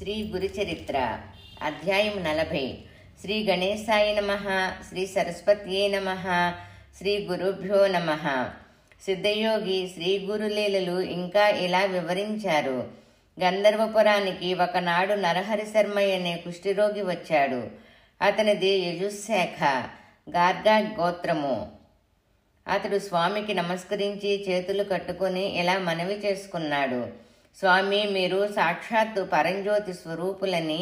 శ్రీ గురుచరిత్ర అధ్యాయం 40 శ్రీ గణేశాయ నమః శ్రీ సరస్వత్యే నమః శ్రీ గురుభ్యో నమః. సిద్ధయోగి శ్రీ గురులీలలు ఇంకా ఇలా వివరించారు. గంధర్వపురానికి ఒకనాడు నరహరి శర్మయ్య అనే కుష్ఠిరోగి వచ్చాడు. అతనిది యజుశాఖ గార్గా గోత్రము. అతడు స్వామికి నమస్కరించి చేతులు కట్టుకుని ఇలా మనవి చేసుకున్నాడు. స్వామి, మీరు సాక్షాత్తు పరంజ్యోతి స్వరూపులని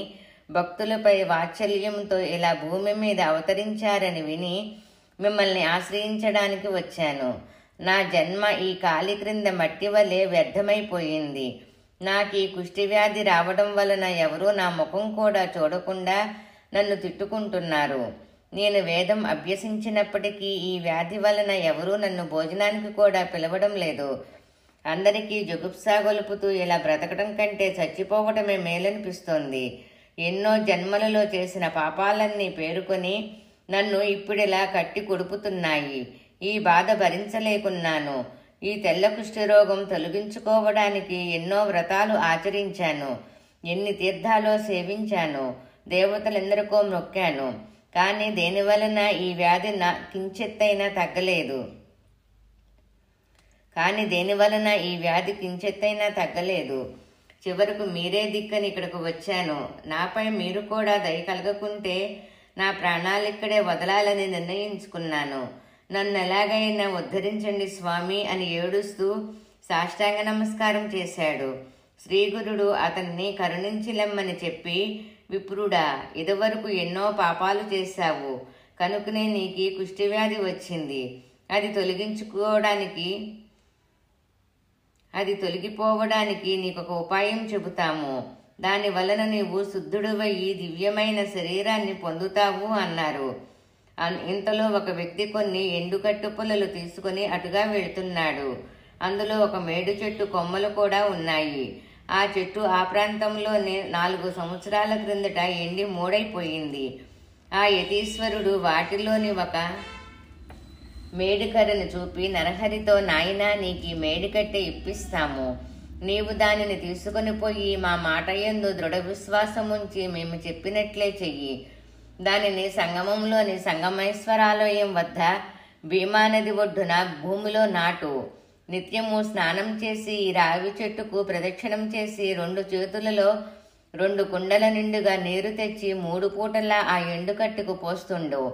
భక్తులపై వాత్సల్యంతో ఇలా భూమి మీద అవతరించారని విని మిమ్మల్ని ఆశ్రయించడానికి వచ్చాను. నా జన్మ ఈ కాలి క్రింద మట్టి వలె వ్యర్థమైపోయింది. నాకు ఈ కుష్ఠవ్యాధి రావడం వలన ఎవరూ నా ముఖం కూడా చూడకుండా నన్ను తిట్టుకుంటున్నారు. నేను వేదం అభ్యసించినప్పటికీ ఈ వ్యాధి వలన ఎవరూ నన్ను భోజనానికి కూడా పిలవడం లేదు. అందరికీ జుగుప్సా గొలుపుతూ ఇలా బ్రతకడం కంటే చచ్చిపోవటమే మేలనిపిస్తోంది. ఎన్నో జన్మలలో చేసిన పాపాలన్నీ పేరుకొని నన్ను ఇప్పుడిలా కట్టి కొడుపుతున్నాయి. ఈ బాధ భరించలేకున్నాను. ఈ తెల్ల కుష్ఠరోగం తొలగించుకోవడానికి ఎన్నో వ్రతాలు ఆచరించాను, ఎన్ని తీర్థాలో సేవించాను, దేవతలెందరికో మొక్కాను. కానీ దేనివలన ఈ వ్యాధి కించెత్తైనా తగ్గలేదు. చివరకు మీరే దిక్కని ఇక్కడకు వచ్చాను. నాపై మీరు కూడా దయ కలగకుంటే నా ప్రాణాలిక్కడే వదలాలని నిర్ణయించుకున్నాను. నన్ను ఎలాగైనా ఉద్ధరించండి స్వామి అని ఏడుస్తూ సాష్టాంగ నమస్కారం చేశాడు. శ్రీగురుడు అతన్ని కరుణించిలెమ్మని చెప్పి, విప్రుడా, ఇదివరకు ఎన్నో పాపాలు చేశావు కనుకనే నీకు కుష్ఠవ్యాధి వచ్చింది. అది తొలగిపోవడానికి నీకొక ఉపాయం చెబుతాము. దాని వలన నీవు శుద్ధుడివయ్యి దివ్యమైన శరీరాన్ని పొందుతావు అన్నారు. ఇంతలో ఒక వ్యక్తి కొన్ని ఎండుకట్టు పుల్లలు తీసుకుని అటుగా వెళుతున్నాడు. అందులో ఒక మేడు చెట్టు కొమ్మలు కూడా ఉన్నాయి. ఆ చెట్టు ఆ ప్రాంతంలోనే 4 సంవత్సరాల క్రిందట ఎండి మూడైపోయింది. ఆ యతీశ్వరుడు వాటిలోని ఒక మేడికర్రను చూపి నరహరితో, నాయనా, నీకు మేడికట్టె ఇప్పిస్తాము. నీవు దానిని తీసుకుని పోయి మా మాట యందు దృఢ విశ్వాసముంచి మేము చెప్పినట్లే చెయ్యి. దానిని సంగమంలోని సంగమేశ్వరాలయం వద్ద భీమానది ఒడ్డున భూమిలో నాటు. నిత్యము స్నానం చేసి ఈ రావి చెట్టుకు ప్రదక్షిణం చేసి 2 చేతులలో 2 కుండల నిండుగా నీరు తెచ్చి 3 పూటలా ఆ ఎండుకట్టుకు పోస్తుండు.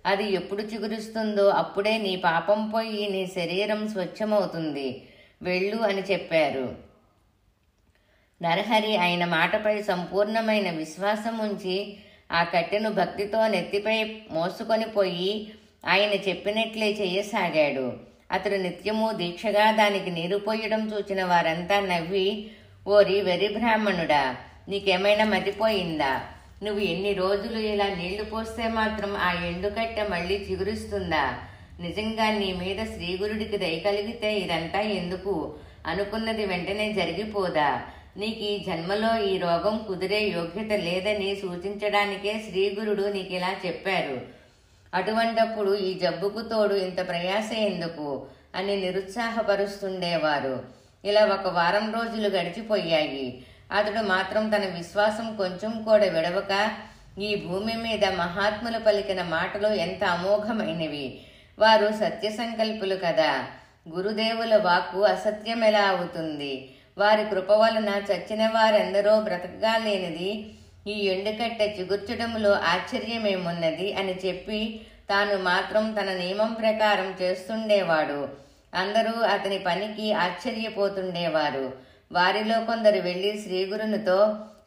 అది ఎప్పుడు చిగురుస్తుందో అప్పుడే నీ పాపం పోయి నీ శరీరం స్వచ్ఛమవుతుంది. వెళ్ళు అని చెప్పారు. నరహరి ఆయన మాటపై సంపూర్ణమైన విశ్వాసం ఉంచి ఆ కట్టెను భక్తితో నెత్తిపై మోసుకొని పోయి ఆయన చెప్పినట్లే చేయసాగాడు. అతడు నిత్యము దీక్షగా దానికి నీరు పోయడం చూచిన వారంతా నవ్వి, ఓరి వెర్రి బ్రాహ్మణుడా, నీకేమైనా మతిపోయిందా? నువ్వు ఎన్ని రోజులు ఇలా నీళ్లు పోస్తే మాత్రం ఆ ఎండుకట్టె మళ్ళీ చిగురిస్తుందా? నిజంగా నీ మీద శ్రీగురుడికి దయ కలిగితే ఇదంతా ఎందుకు? అనుకున్నది వెంటనే జరిగిపోదా? నీకు ఈ జన్మలో ఈ రోగం కుదిరే యోగ్యత లేదని సూచించడానికే శ్రీగురుడు నీకిలా చెప్పారు. అటువంటప్పుడు ఈ జబ్బుకు తోడు ఇంత ప్రయాస ఎందుకు అని నిరుత్సాహపరుస్తుండేవారు. ఇలా 1 వారం రోజులు గడిచిపోయాయి. అతడు మాత్రం తన విశ్వాసం కొంచెం కూడా విడవక, ఈ భూమి మీద మహాత్ములు పలికిన మాటలు ఎంత అమోఘమైనవి, వారు సత్య సంకల్పులు కదా, గురుదేవుల వాక్కు అసత్యం ఎలా అవుతుంది? వారి కృప వలన చచ్చిన వారెందరో బ్రతకగాలేనిది ఈ ఎండుకట్టె చిగుర్చడంలో ఆశ్చర్యమేమున్నది అని చెప్పి తాను మాత్రం తన నియమం ప్రకారం చేస్తుండేవాడు. అందరూ అతని పనికి ఆశ్చర్యపోతుండేవారు. వారిలో కొందరు వెళ్లి శ్రీగురునితో,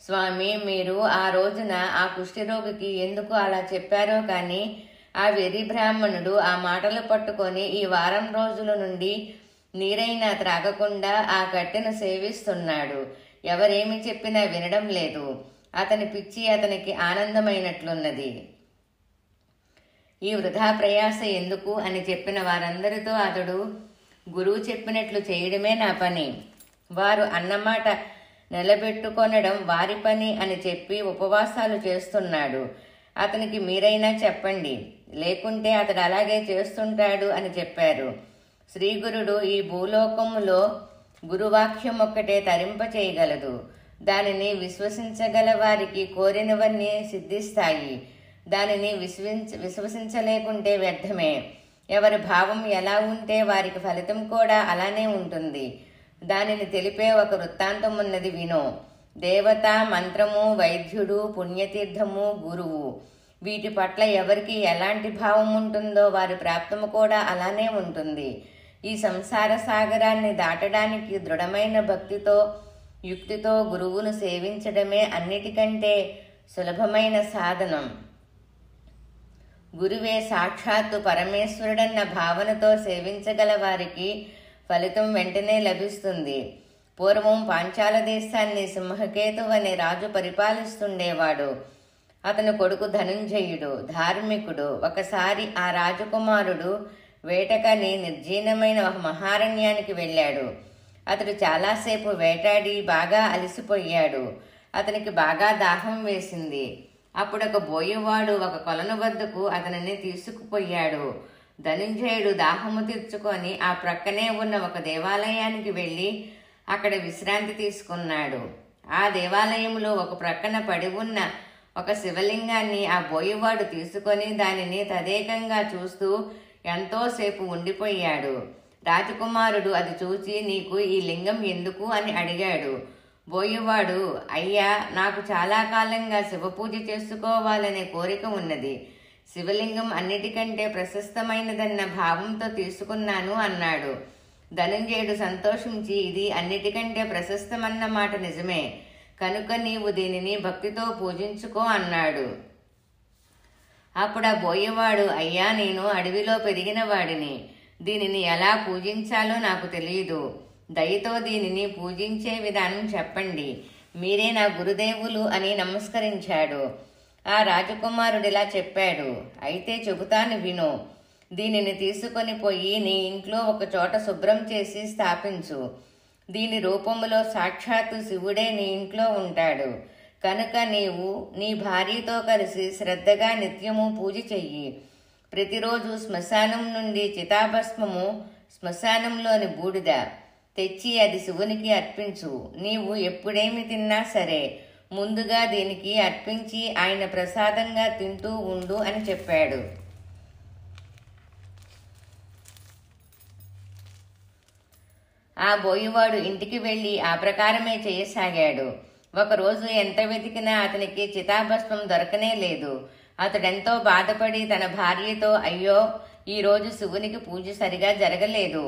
స్వామి, మీరు ఆ రోజున ఆ కుష్ఠరోగికి ఎందుకు అలా చెప్పారో కానీ ఆ వెర్రి బ్రాహ్మణుడు ఆ మాటలు పట్టుకొని ఈ వారం రోజుల నుండి నీరైనా త్రాగకుండా ఆ కట్టెను సేవిస్తున్నాడు. ఎవరేమి చెప్పినా వినడం లేదు. అతని పిచ్చి అతనికి ఆనందమైనట్లున్నది. ఈ వృధా ప్రయాస ఎందుకు అని చెప్పిన వారందరితో అతడు, గురువు చెప్పినట్లు చేయడమే నా పని. వారు అన్నమాట నిలబెట్టుకొనడం వారి పని అని చెప్పి ఉపవాసాలు చేస్తున్నాడు. అతనికి మీరైనా చెప్పండి, లేకుంటే అతడు అలాగే చేస్తుంటాడు అని చెప్పారు. శ్రీగురుడు, ఈ భూలోకములో గురువాక్యం ఒక్కటే తరింప చేయగలదు. దానిని విశ్వసించగల వారికి కోరినవన్నీ సిద్ధిస్తాయి. దానిని విశ్వసించలేకుంటే వ్యర్థమే. ఎవరి భావం ఎలా ఉంటే వారికి ఫలితం కూడా అలానే ఉంటుంది. దానిని తెలిపే ఒక వృత్తాంతం ఉన్నది, వినో. దేవత, మంత్రము, వైద్యుడు, పుణ్యతీర్థము, గురువు, వీటి పట్ల ఎవరికి ఎలాంటి భావం ఉంటుందో వారి ప్రాప్తము కూడా అలానే ఉంటుంది. ఈ సంసార సాగరాన్ని దాటడానికి దృఢమైన భక్తితో, యుక్తితో గురువును సేవించడమే అన్నిటికంటే సులభమైన సాధనం. గురువే సాక్షాత్తు పరమేశ్వరుడన్న భావనతో సేవించగల వారికి ఫలితం వెంటనే లభిస్తుంది. పూర్వం పాంచాల దేశాన్ని సింహకేతు అనే రాజు పరిపాలిస్తుండేవాడు. అతని కొడుకు ధనుంజయుడు ధార్మికుడు. ఒకసారి ఆ రాజకుమారుడు వేటకని నిర్జీనమైన ఒక మహారణ్యానికి వెళ్ళాడు. అతడు చాలాసేపు వేటాడి బాగా అలసిపోయాడు. అతనికి బాగా దాహం వేసింది. అప్పుడు ఒక బోయేవాడు ఒక కొలను వద్దకు అతనిని తీసుకుపోయాడు. ధనుంజయుడు దాహము తీర్చుకొని ఆ ప్రక్కనే ఉన్న ఒక దేవాలయానికి వెళ్ళి అక్కడ విశ్రాంతి తీసుకున్నాడు. ఆ దేవాలయంలో ఒక ప్రక్కన పడి ఉన్న ఒక శివలింగాన్ని ఆ బోయేవాడు తీసుకొని దానిని తదేకంగా చూస్తూ ఎంతోసేపు ఉండిపోయాడు. రాజకుమారుడు అది చూచి, నీకు ఈ లింగం ఎందుకు అని అడిగాడు. బోయేవాడు, అయ్యా, నాకు చాలా కాలంగా శివపూజ చేసుకోవాలనే కోరిక ఉన్నది. శివలింగం అన్నిటికంటే ప్రశస్తమైనదన్న భావంతో తీసుకున్నాను అన్నాడు. ధనుంజయుడు సంతోషించి, ఇది అన్నిటికంటే ప్రశస్తమన్న మాట నిజమే, కనుక నీవు దీనిని భక్తితో పూజించుకో అన్నాడు. అప్పుడు ఆ బోయేవాడు, అయ్యా, నేను అడవిలో పెరిగిన వాడిని. దీనిని ఎలా పూజించాలో నాకు తెలియదు. దయతో దీనిని పూజించే విధానం చెప్పండి. మీరే నా గురుదేవులు అని నమస్కరించాడు. ఆ రాజకుమారుడిలా చెప్పాడు, అయితే చెబుతాను విను. దీనిని తీసుకొని పోయి నీ ఇంట్లో ఒక చోట శుభ్రం చేసి స్థాపించు. దీని రూపములో సాక్షాత్తు శివుడే నీ ఇంట్లో ఉంటాడు. కనుక నీవు నీ భార్యతో కలిసి శ్రద్ధగా నిత్యము పూజ చెయ్యి. ప్రతిరోజు శ్మశానం నుండి చితాభస్మము, శ్మశానంలోని బూడిద తెచ్చి అది శివునికి అర్పించు. నీవు ఎప్పుడేమి తిన్నా సరే ముందుగా దీనికి అర్పించి ఆయన ప్రసాదంగా తింటూ ఉండు అని చెప్పాడు. ఆ బోయేవాడు ఇంటికి వెళ్ళి ఆ ప్రకారమే చేయసాగాడు. ఒకరోజు ఎంత వెతికినా అతనికి చితాభస్మం దొరకనే లేదు. అతడెంతో బాధపడి తన భార్యతో, అయ్యో, ఈరోజు శివునికి పూజ సరిగా జరగలేదు.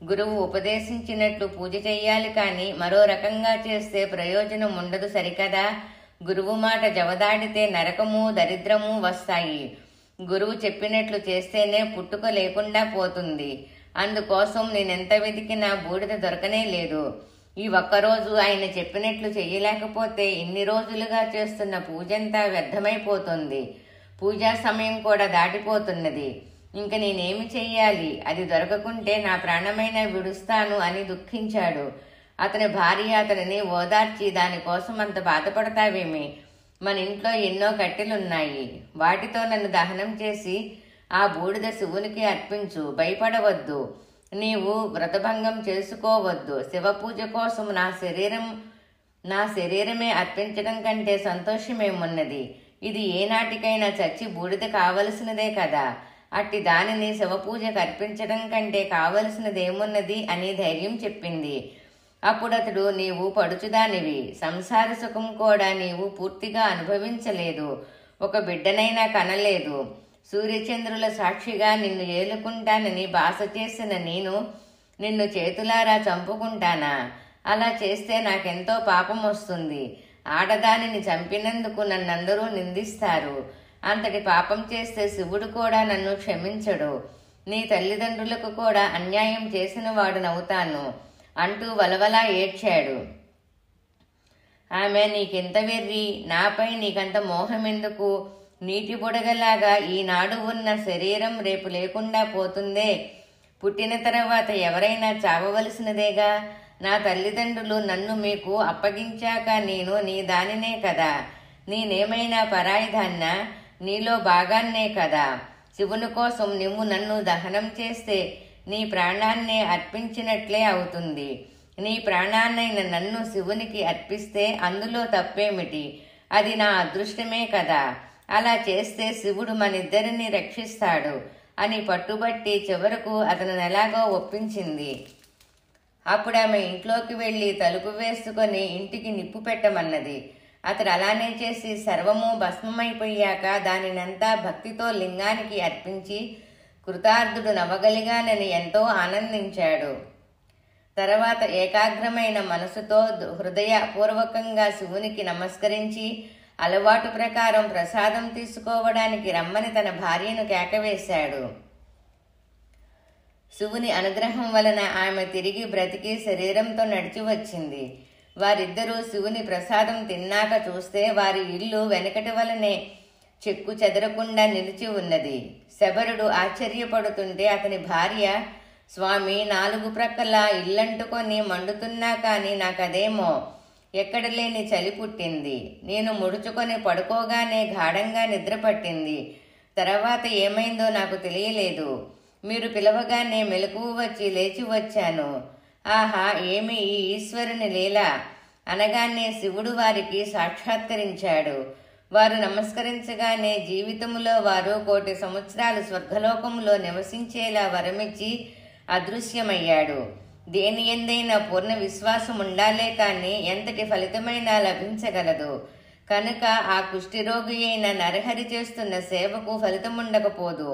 గురువు ఉపదేశించినట్లు పూజ చెయ్యాలి, కానీ మరో రకంగా చేస్తే ప్రయోజనం ఉండదు సరికదా. గురువు మాట జవదాడితే నరకము, దరిద్రము వస్తాయి. గురువు చెప్పినట్లు చేస్తేనే పుట్టుక లేకుండా పోతుంది. అందుకోసం నేనెంత వెతికినా బూడిద దొరకనే లేదు. ఈ ఒక్కరోజు ఆయన చెప్పినట్లు చెయ్యలేకపోతే ఇన్ని రోజులుగా చేస్తున్న పూజంతా వ్యర్థమైపోతుంది. పూజా సమయం కూడా దాటిపోతున్నది. ఇంక నేనేమి చెయ్యాలి? అది దొరకకుంటే నా ప్రాణమైనా విడుస్తాను అని దుఃఖించాడు. అతని భార్య అతనిని ఓదార్చి, దానికోసం అంత బాధపడతావేమి? మన ఇంట్లో ఎన్నో కట్టెలున్నాయి. వాటితో నన్ను దహనం చేసి ఆ బూడిద శివునికి అర్పించు. భయపడవద్దు. నీవు వ్రతభంగం చేసుకోవద్దు. శివపూజ కోసం నా శరీరమే అర్పించడం కంటే సంతోషమేమున్నది? ఇది ఏనాటికైనా చచ్చి బూడిద కావలసినదే కదా. అట్టి దానిని శివపూజకు అర్పించడం కంటే కావలసినదేమున్నది అని ధైర్యం చెప్పింది. అప్పుడతడు, నీవు పడుచుదానివి. సంసార సుఖం కూడా నీవు పూర్తిగా అనుభవించలేదు. ఒక బిడ్డనైనా కనలేదు. సూర్యచంద్రుల సాక్షిగా నిన్ను ఏలుకుంటానని బాస చేసిన నేను నిన్ను చేతులారా చంపుకుంటానా? అలా చేస్తే నాకెంతో పాపం వస్తుంది. ఆడదానిని చంపినందుకు నన్నందరూ నిందిస్తారు. అంతటి పాపం చేస్తే శివుడు కూడా నన్ను క్షమించడు. నీ తల్లిదండ్రులకు కూడా అన్యాయం చేసిన వాడునవుతాను అంటూ వలవలా ఏడ్చాడు. ఆమె, నీకెంత వెర్రి, నాపై నీకంత మోహమెందుకు? నీటి బుడగలాగా ఈనాడు ఉన్న శరీరం రేపు లేకుండా పోతుందే. పుట్టిన తర్వాత ఎవరైనా చావవలసినదేగా. నా తల్లిదండ్రులు నన్ను మీకు అప్పగించాక నేను నీ దానినే కదా. నేనేమైనా పరాయిదాన్నా? నీలో భాగాన్నే కదా. శివుని కోసం నువ్వు నన్ను దహనం చేస్తే నీ ప్రాణాన్నే అర్పించినట్లే అవుతుంది. నీ ప్రాణాన్నైన నన్ను శివునికి అర్పిస్తే అందులో తప్పేమిటి? అది నా అదృష్టమే కదా. అలా చేస్తే శివుడు మనిద్దరిని రక్షిస్తాడు అని పట్టుబట్టి చివరకు అతను ఎలాగో ఒప్పించింది. అప్పుడు ఆమె ఇంట్లోకి వెళ్ళి తలుపు వేసుకొని ఇంటికి నిప్పు పెట్టమన్నది. అతడు అలానే చేసి సర్వము భస్మమైపోయాక దానినంతా భక్తితో లింగానికి అర్పించి కృతార్థుడు నవ్వగలిగానని ఎంతో ఆనందించాడు. తర్వాత ఏకాగ్రమైన మనసుతో హృదయపూర్వకంగా శివునికి నమస్కరించి అలవాటు ప్రకారం ప్రసాదం తీసుకోవడానికి రమ్మని తన భార్యను కేకవేశాడు. శివుని అనుగ్రహం వలన ఆమె తిరిగి బ్రతికి శరీరంతో నడిచి వచ్చింది. వారిద్దరూ శివుని ప్రసాదం తిన్నాక చూస్తే వారి ఇల్లు వెనకటి వలనే చెక్కు చెదరకుండా నిలిచి ఉన్నది. శబరుడు ఆశ్చర్యపడుతుంటే అతని భార్య, స్వామి, 4 ప్రక్కల ఇల్లంటుకొని మండుతున్నా కానీ నాకదేమో ఎక్కడ లేని చలి పుట్టింది. నేను ముడుచుకొని పడుకోగానే గాఢంగా నిద్ర పట్టింది. తర్వాత ఏమైందో నాకు తెలియలేదు. మీరు పిలవగానే మెలకువ వచ్చి లేచి వచ్చాను. ఆహా, ఏమి ఈ ఈశ్వరుని లీల! అనగానే శివుడు వారికి సాక్షాత్కరించాడు. వారు నమస్కరించగానే జీవితంలో వారు 1,000 సంవత్సరాలు స్వర్గలోకంలో నివసించేలా వరమిచ్చి అదృశ్యమయ్యాడు. దేని ఎందైనా పూర్ణ విశ్వాసం ఉండాలే కానీ ఎంతటి ఫలితమైనా లభించగలదు. కనుక ఆ కుష్ఠిరోగి అయిన నరహరి చేస్తున్న సేవకు ఫలితముండకపోదు.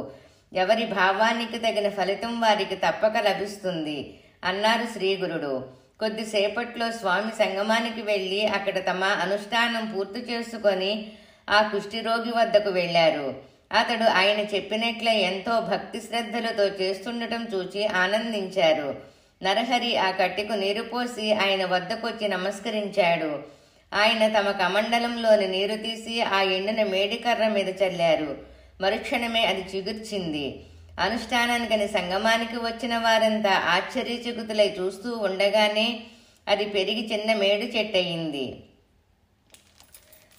ఎవరి భావానికి తగిన ఫలితం వారికి తప్పక లభిస్తుంది అన్నారు శ్రీగురుడు. కొద్దిసేపట్లో స్వామి సంగమానికి వెళ్ళి అక్కడ తమ అనుష్ఠానం పూర్తి చేసుకొని ఆ కుష్ఠిరోగి వద్దకు వెళ్లారు. అతడు ఆయన చెప్పినట్లే ఎంతో భక్తి శ్రద్ధలతో చేస్తుండటం చూచి ఆనందించారు. నరహరి ఆ కట్టెకు నీరు పోసి ఆయన వద్దకొచ్చి నమస్కరించాడు. ఆయన తమ కమండలంలోని నీరు తీసి ఆ ఎండిన మేడికర్ర మీద చల్లారు. మరుక్షణమే అది చిగుర్చింది. అనుష్ఠానానికని సంగమానికి వచ్చిన వారంతా ఆశ్చర్యచకితులై చూస్తూ ఉండగానే అది పెరిగి చిన్న మేడు చెట్టయింది.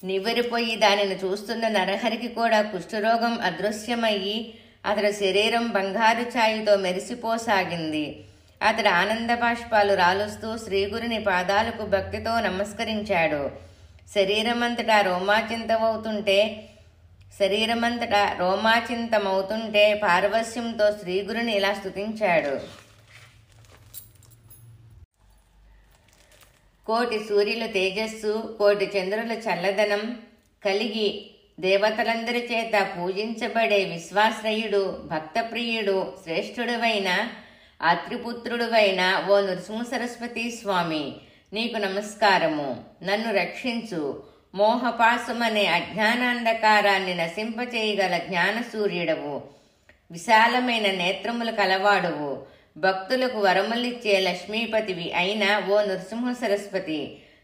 నివ్వెరపోయి దానిని చూస్తున్న నరహరికి కూడా కుష్ఠరోగం అదృశ్యమయ్యి అతడి శరీరం బంగారు ఛాయితో మెరిసిపోసాగింది. అతడు ఆనంద బాష్పాలు రాలుస్తూ శ్రీగురుని పాదాలకు భక్తితో నమస్కరించాడు. శరీరమంతటా రోమాచింతమవుతుంటే పారవస్యంతో శ్రీగురుని ఇలా స్తుతించాడు. 1,000 సూర్యుల తేజస్సు, 1,000 చంద్రుల చల్లదనం కలిగి దేవతలందరి చేత పూజించబడే విశ్వాశ్రయుడు, భక్తప్రియుడు, శ్రేష్ఠుడువైన అత్రిపుత్రుడువైన ఓ నృసింహ సరస్వతి స్వామి, నీకు నమస్కారము. నన్ను రక్షించు. మోహపాసమనే అజ్ఞానాంధకారాన్ని నశింపచేయగల జ్ఞాన సూర్యుడవు, విశాలమైన నేత్రములు కలవాడువు, భక్తులకు వరములిచ్చే లక్ష్మీపతివి అయిన ఓ నృసింహ సరస్వతి,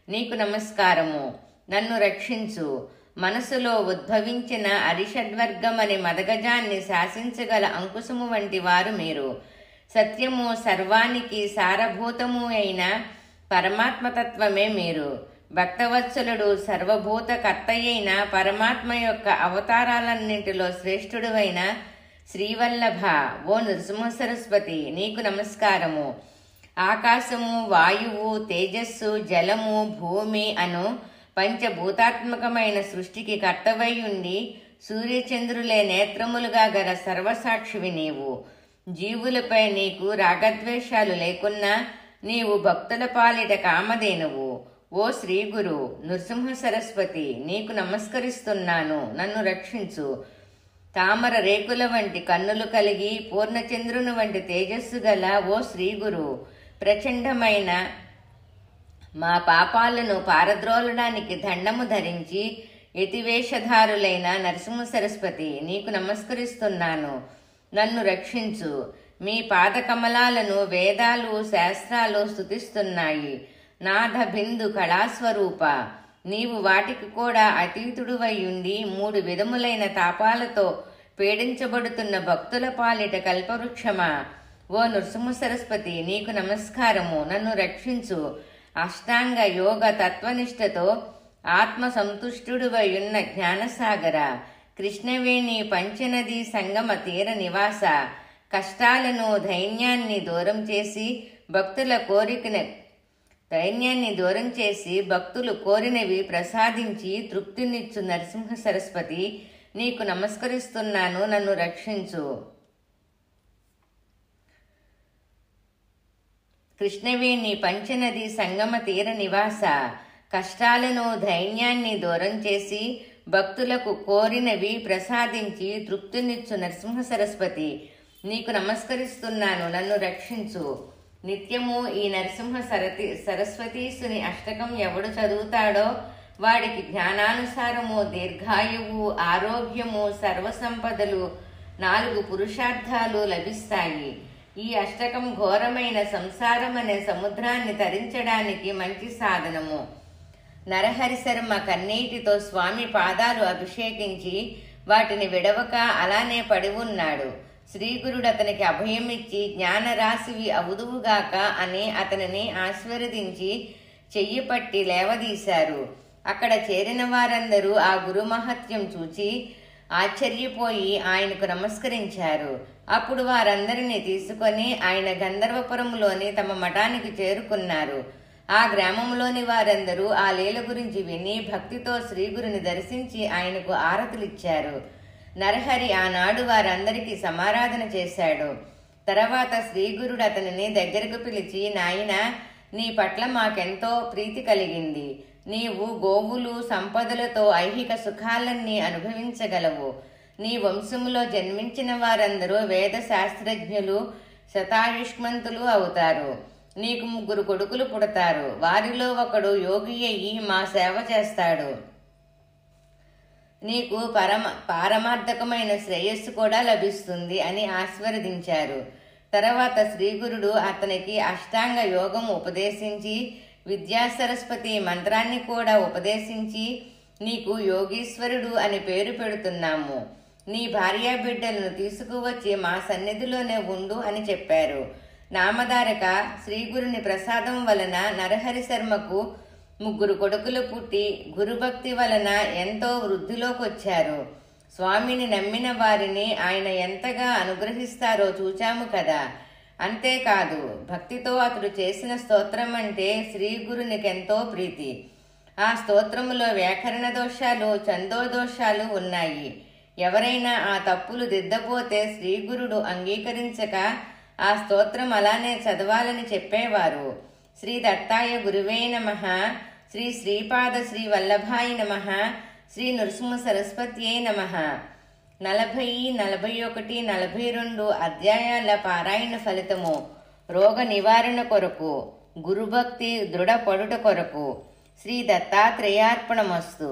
నీకు నమస్కారము. నన్ను రక్షించు. మనసులో ఉద్భవించిన అరిషడ్వర్గమనే మదగజాన్ని శాసించగల అంకుశము వంటి వారు మీరు. సత్యము, సర్వానికి సారభూతము అయిన పరమాత్మతత్వమే మీరు. భక్తవత్సలుడు, సర్వభూత కర్తయైన పరమాత్మ యొక్క అవతారాలన్నింటిలో శ్రేష్ఠుడువైన శ్రీవల్లభ, ఓ నృసింహ సరస్వతి, నీకు నమస్కారము. ఆకాశము, వాయువు, తేజస్సు, జలము, భూమి అను పంచభూతాత్మకమైన సృష్టికి కర్తవై ఉండి సూర్యచంద్రులే నేత్రములుగా గల సర్వసాక్షివి నీవు. జీవులపై నీకు రాగద్వేషాలు లేకున్నా నీవు భక్తుల పాలిట కామధేనువు. ఓ శ్రీగురు నృసింహ సరస్వతి, నీకు నమస్కరిస్తున్నాను. నన్ను రక్షించు. తామర రేకుల వంటి కన్నులు కలిగి పూర్ణచంద్రుని వంటి తేజస్సు గల ఓ శ్రీగురు, ప్రచండమైన మా పాపాలను పారద్రోలడానికి దండము ధరించి యతివేషధారులైన నరసింహ సరస్వతి, నీకు నమస్కరిస్తున్నాను. నన్ను రక్షించు. మీ పాదకమలాలను వేదాలు, శాస్త్రాలు స్తుతిస్తున్నాయి. నాథ బిందు కళాస్వరూప, నీవు వాటికి కూడా అతీతుడువై ఉండి 3 విధములైన తాపాలతో పీడించబడుతున్న భక్తుల పాలిట కల్పవృక్షమా, ఓ నృసింహ సరస్వతి, నీకు నమస్కారము. నన్ను రక్షించు. అష్టాంగ యోగ తత్వనిష్టతో ఆత్మ సంతుష్టుడువై ఉన్న జ్ఞానసాగర, కృష్ణవేణి పంచనది సంగమ తీర నివాస, కష్టాలను, దైన్యాన్ని దూరం చేసి భక్తుల దైన్యాన్ని దూరం చేసి భక్తులు కోరినవి ప్రసాదించి తృప్తినిచ్చు నరసింహ సరస్వతి, నీకు నమస్కరిస్తున్నాను, నన్ను రక్షించు. కృష్ణవేణి పంచనది సంగమ తీర నివాస, కష్టాలను దైన్యాన్ని దూరం చేసి భక్తులకు కోరినవి ప్రసాదించి తృప్తినిచ్చు నరసింహ సరస్వతి, నీకు నమస్కరిస్తున్నాను, నన్ను రక్షించు. నిత్యము ఈ నరసింహ సరస్వతీసుని అష్టకం ఎవడు చదువుతాడో వాడికి జ్ఞానానుసారము దీర్ఘాయువు, ఆరోగ్యము, సర్వసంపదలు, 4 పురుషార్థాలు లభిస్తాయి. ఈ అష్టకం ఘోరమైన సంసారం అనే సముద్రాన్ని తరించడానికి మంచి సాధనము. నరహరి శర్మ కన్నీటితో స్వామి పాదాలు అభిషేకించి వాటిని విడవక అలానే పడి ఉన్నాడు. శ్రీగురుడు అతనికి అభయమిచ్చి జ్ఞానరాశివి అవుదువుగాక అని అతనిని ఆశీర్వదించి చెయ్యి పట్టి లేవదీశారు. అక్కడ చేరిన వారందరూ ఆ గురు మహత్యం చూచి ఆశ్చర్యపోయి ఆయనకు నమస్కరించారు. అప్పుడు వారందరినీ తీసుకొని ఆయన గంధర్వపురంలోని తమ మఠానికి చేరుకున్నారు. ఆ గ్రామంలోని వారందరూ ఆ లీల గురించి విని భక్తితో శ్రీగురుని దర్శించి ఆయనకు ఆరతులిచ్చారు. నరహరి ఆనాడు వారందరికీ సమారాధన చేశాడు. తర్వాత శ్రీగురుడు అతనిని దగ్గరకు పిలిచి, నాయనా, నీ పట్ల మాకెంతో ప్రీతి కలిగింది. నీవు గోవులు, సంపదలతో ఐహిక సుఖాలన్నీ అనుభవించగలవు. నీ వంశములో జన్మించిన వారందరూ వేద శాస్త్రజ్ఞులు, శతాయుష్మంతులు అవుతారు. నీకు 3 కొడుకులు పుడతారు. వారిలో ఒకడు యోగి అయి మా సేవ చేస్తాడు. నీకు పారమార్థకమైన శ్రేయస్సు కూడా లభిస్తుంది అని ఆశీర్వదించారు. తర్వాత శ్రీగురుడు అతనికి అష్టాంగ యోగం ఉపదేశించి విద్యాసరస్వతి మంత్రాన్ని కూడా ఉపదేశించి, నీకు యోగీశ్వరుడు అని పేరు పెడుతున్నాము. నీ భార్యా బిడ్డలను తీసుకువచ్చి మా సన్నిధిలోనే ఉండు అని చెప్పారు. నామధారక శ్రీగురుని ప్రసాదం వలన నరహరి శర్మకు 3 కొడుకులు పుట్టి గురుభక్తి వలన ఎంతో వృద్ధిలోకొచ్చారు. స్వామిని నమ్మిన వారిని ఆయన ఎంతగా అనుగ్రహిస్తారో చూచాము కదా. అంతేకాదు, భక్తితో అతడు చేసిన స్తోత్రం అంటే శ్రీగురునికెంతో ప్రీతి. ఆ స్తోత్రములో వ్యాకరణ దోషాలు, ఛందోదోషాలు ఉన్నాయి. ఎవరైనా ఆ తప్పులు దిద్దపోతే శ్రీగురుడు అంగీకరించక ఆ స్తోత్రం అలానే చదవాలని చెప్పేవారు. శ్రీ దత్తాయ గురువే నమః, శ్రీ శ్రీపాద శ్రీ వల్లభాయ నమః, శ్రీ నృసింహ సరస్వత్యే నమః. 40, 41, 42 అధ్యాయాల పారాయణ ఫలితము రోగ నివారణ కొరకు, గురుభక్తి దృఢపడుట కొరకు. శ్రీ దత్తాత్రేయార్పణమస్తు.